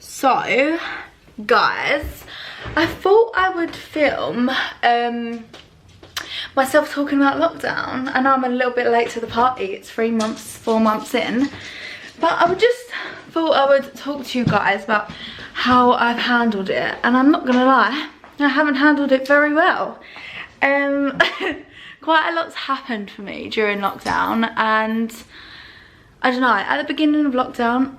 So, guys, I thought I would film myself talking about lockdown. I know I'm a little bit late to the party. It's 4 months in. But I thought I would talk to you guys about how I've handled it. And I'm not going to lie, I haven't handled it very well. Quite a lot's happened for me during lockdown. And I don't know, at the beginning of lockdown,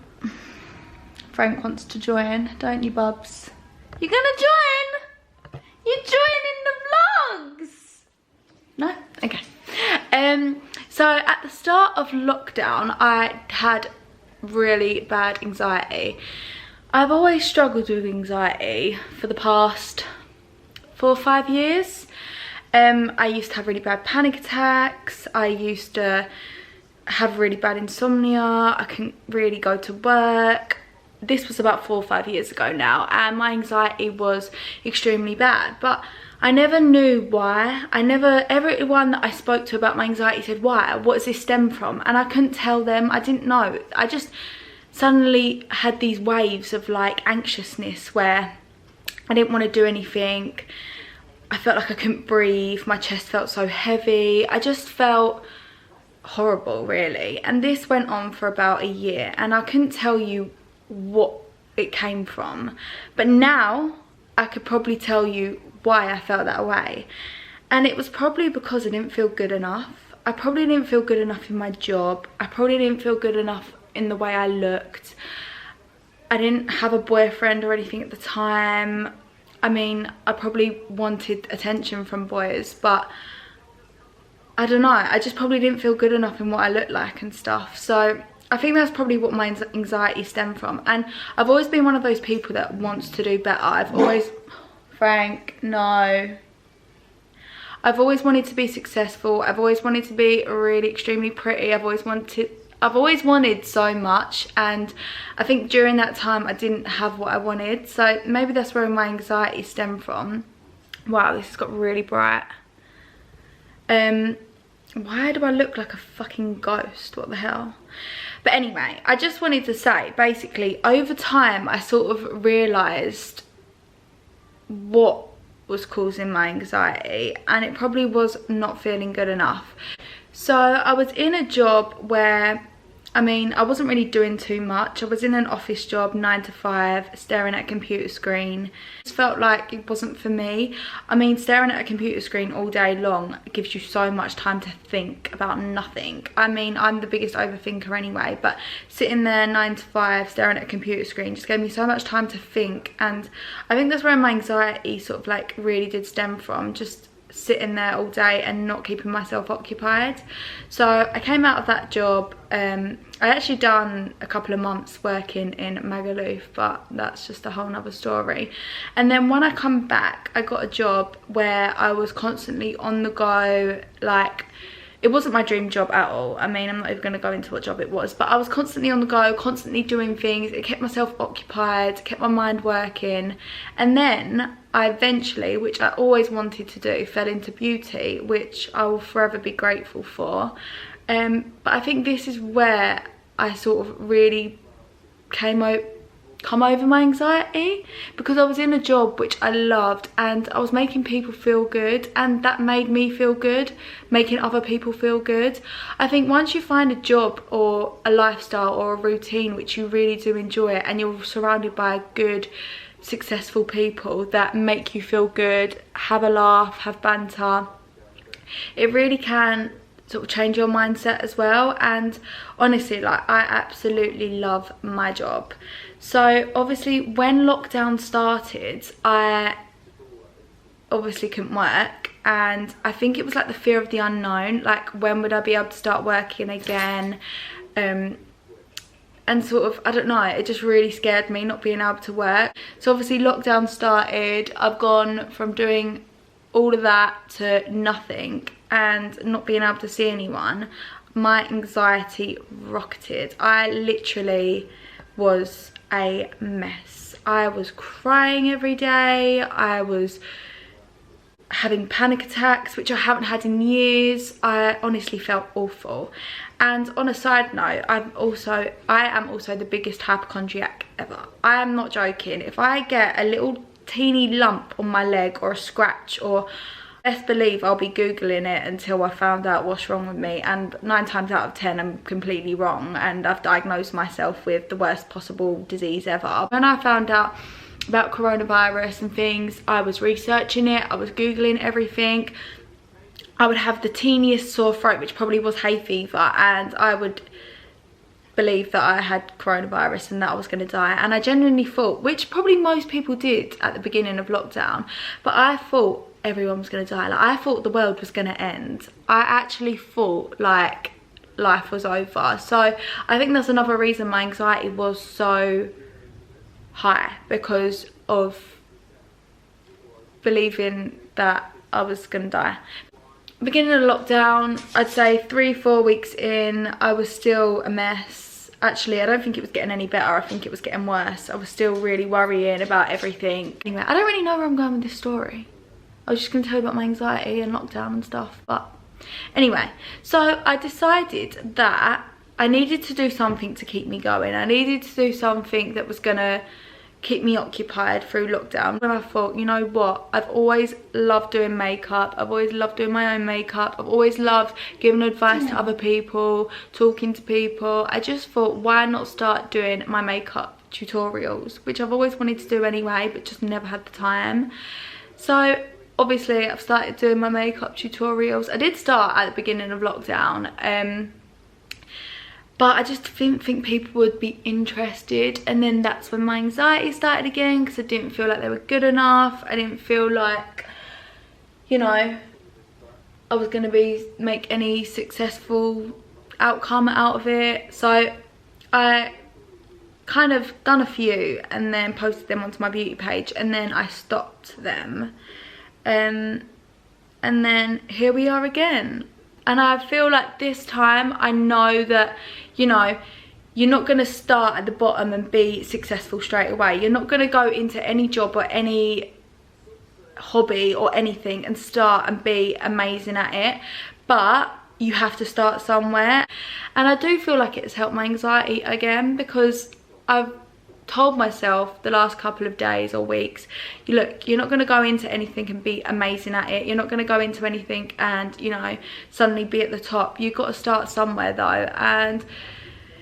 Frank wants to join, don't you, Bubs? You're gonna join? You're joining the vlogs? No? Okay. So at the start of lockdown, I had really bad anxiety. I've always struggled with anxiety for the past 4 or 5 years. I used to have really bad panic attacks. I used to have really bad insomnia. I couldn't really go to work. This was about 4 or 5 years ago now, and my anxiety was extremely bad, but I never knew why. Everyone that I spoke to about my anxiety said, why? What does this stem from? And I couldn't tell them. I didn't know. I just suddenly had these waves of like anxiousness where I didn't want to do anything. I felt like I couldn't breathe. My chest felt so heavy. I just felt horrible, really. And this went on for about a year, and I couldn't tell you what it came from, but now I could probably tell you why I felt that way. And it was probably because I didn't feel good enough. I probably didn't feel good enough in my job. I probably didn't feel good enough in the way I looked. I didn't have a boyfriend or anything at the time. I mean, I probably wanted attention from boys, but I don't know, I just probably didn't feel good enough in what I looked like and stuff. So I think that's probably what my anxiety stemmed from. And I've always been one of those people that wants to do better. I've always, Frank, no. I've always wanted to be successful. I've always wanted to be really extremely pretty. I've always wanted so much, and I think during that time I didn't have what I wanted. So maybe that's where my anxiety stemmed from. Wow, this has got really bright. Why do I look like a fucking ghost? What the hell? But anyway, I just wanted to say, basically, over time, I sort of realised what was causing my anxiety, and it probably was not feeling good enough. So I was in a job where, I mean, I wasn't really doing too much. I was in an office job, 9 to 5, staring at a computer screen. It felt like it wasn't for me. I mean, staring at a computer screen all day long gives you so much time to think about nothing. I mean, I'm the biggest overthinker anyway, but sitting there 9 to 5, staring at a computer screen just gave me so much time to think. And I think that's where my anxiety sort of like really did stem from, just sitting there all day and not keeping myself occupied. So I came out of that job. I actually done a couple of months working in Magaluf, but that's just a whole nother story. And then when I come back, I got a job where I was constantly on the go. Like, it wasn't my dream job at all. I mean, I'm not even going to go into what job it was, but I was constantly on the go, constantly doing things. It kept myself occupied, kept my mind working. And then I eventually, which I always wanted to do, fell into beauty, which I will forever be grateful for. But I think this is where I sort of really come over my anxiety, because I was in a job which I loved and I was making people feel good, and that made me feel good, making other people feel good. I think once you find a job or a lifestyle or a routine which you really do enjoy, and you're surrounded by good, successful people that make you feel good, have a laugh, have banter, it really can sort of change your mindset as well. And honestly, like, I absolutely love my job. So obviously when lockdown started, I obviously couldn't work, and I think it was like the fear of the unknown, like when would I be able to start working again, and sort of, I don't know, it just really scared me not being able to work. So obviously lockdown started, I've gone from doing all of that to nothing and not being able to see anyone. My anxiety rocketed. I literally was a mess. I was crying every day. I was having panic attacks, which I haven't had in years. I honestly felt awful. And on a side note, I am also the biggest hypochondriac ever. I am not joking. If I get a little teeny lump on my leg or a scratch, or best believe I'll be googling it until I found out what's wrong with me, and 9 times out of 10 I'm completely wrong, and I've diagnosed myself with the worst possible disease ever. When I found out about coronavirus and things, I was researching it, I was googling everything. I would have the teeniest sore throat, which probably was hay fever, and I would believe that I had coronavirus and that I was going to die. And I genuinely thought, which probably most people did at the beginning of lockdown, but I thought everyone was going to die. Like, I thought the world was going to end. I actually thought like life was over. So I think that's another reason my anxiety was so high, because of believing that I was gonna die. Beginning of lockdown, I'd say 3-4 weeks in, I was still a mess. Actually, I don't think it was getting any better. I think it was getting worse. I was still really worrying about everything. Anyway, I don't really know where I'm going with this story. I was just gonna tell you about my anxiety and lockdown and stuff, but anyway, so I decided that I needed to do something to keep me going. I needed to do something that was gonna keep me occupied through lockdown. And I thought, you know what, I've always loved doing makeup, I've always loved doing my own makeup, I've always loved giving advice to other people, talking to people. I just thought, why not start doing my makeup tutorials, which I've always wanted to do anyway, but just never had the time. So obviously I've started doing my makeup tutorials. I did start at the beginning of lockdown, but I just didn't think people would be interested. And then that's when my anxiety started again, because I didn't feel like they were good enough. I didn't feel like, you know, I was going to make any successful outcome out of it. So I kind of done a few and then posted them onto my beauty page, and then I stopped them. And then here we are again. And I feel like this time I know that, you know, you're not going to start at the bottom and be successful straight away. You're not going to go into any job or any hobby or anything and start and be amazing at it. But you have to start somewhere. And I do feel like it's helped my anxiety again, because I've told myself the last couple of days or weeks, look, you're not going to go into anything and be amazing at it. You're not going to go into anything and, you know, suddenly be at the top. You've got to start somewhere though. And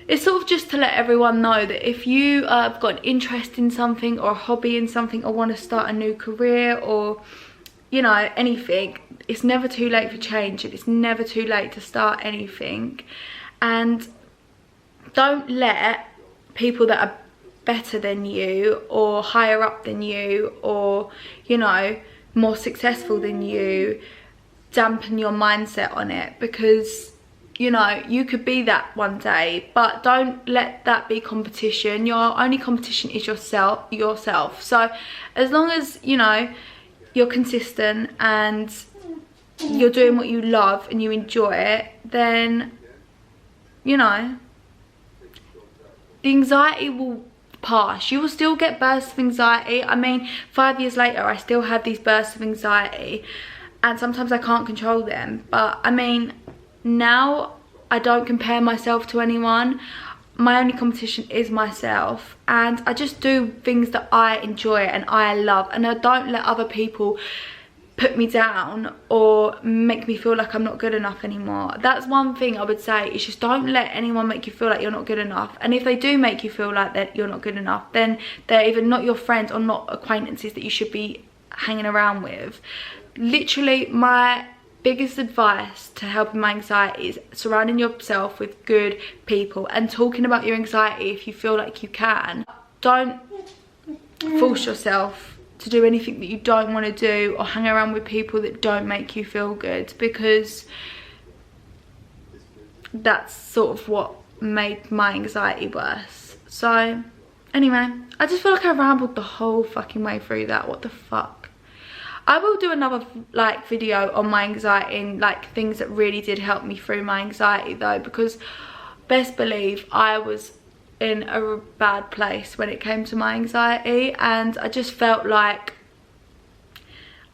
it's sort of just to let everyone know that if you have got an interest in something or a hobby in something, or want to start a new career, or, you know, anything, it's never too late for change. It's never too late to start anything. And don't let people that are better than you or higher up than you, or, you know, more successful than you, dampen your mindset on it, because, you know, you could be that one day, but don't let that be competition. Your only competition is yourself. So as long as, you know, you're consistent and you're doing what you love and you enjoy it, then, you know, the anxiety will pass. You will still get bursts of anxiety. I mean, 5 years later I still have these bursts of anxiety, and sometimes I can't control them. But I mean, now I don't compare myself to anyone. My only competition is myself, and I just do things that I enjoy and I love, and I don't let other people put me down or make me feel like I'm not good enough anymore. That's one thing I would say, is just don't let anyone make you feel like you're not good enough. And if they do make you feel like that you're not good enough, then they're either not your friends or not acquaintances that you should be hanging around with. Literally, my biggest advice to helping my anxiety is surrounding yourself with good people and talking about your anxiety if you feel like you can. Don't force yourself to do anything that you don't want to do, or hang around with people that don't make you feel good, because that's sort of what made my anxiety worse. So anyway, I just feel like I rambled the whole fucking way through that. What the fuck. I will do another like video on my anxiety and like things that really did help me through my anxiety though, because best believe I was in a bad place when it came to my anxiety, and I just felt like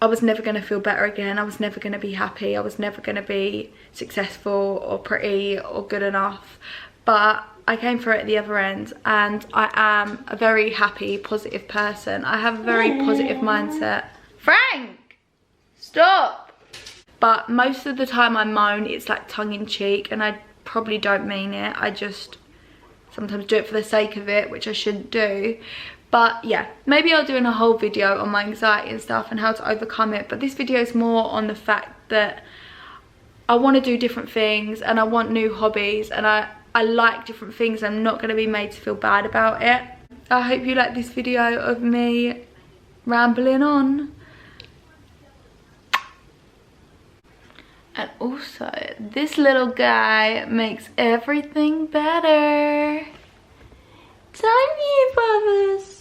I was never going to feel better again. I was never going to be happy. I was never going to be successful or pretty or good enough. But I came through it at the other end, and I am a very happy, positive person. I have a very positive mindset. Frank! Stop! But most of the time I moan, it's like tongue-in-cheek, and I probably don't mean it. I just sometimes do it for the sake of it, which I shouldn't do. But yeah, maybe I'll do a whole video on my anxiety and stuff and how to overcome it. But this video is more on the fact that I want to do different things, and I want new hobbies, and I like different things. I'm not going to be made to feel bad about it. I hope you like this video of me rambling on. And also, this little guy makes everything better. Don't you, Bubbles?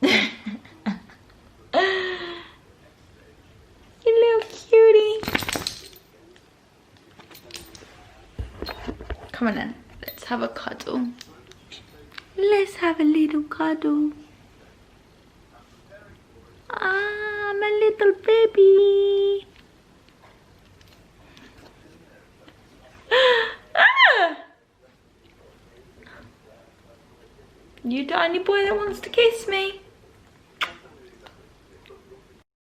You little cutie. Come on then, let's have a cuddle. Let's have a little cuddle. Ah, my little baby. Ah! You tiny boy that wants to kiss me.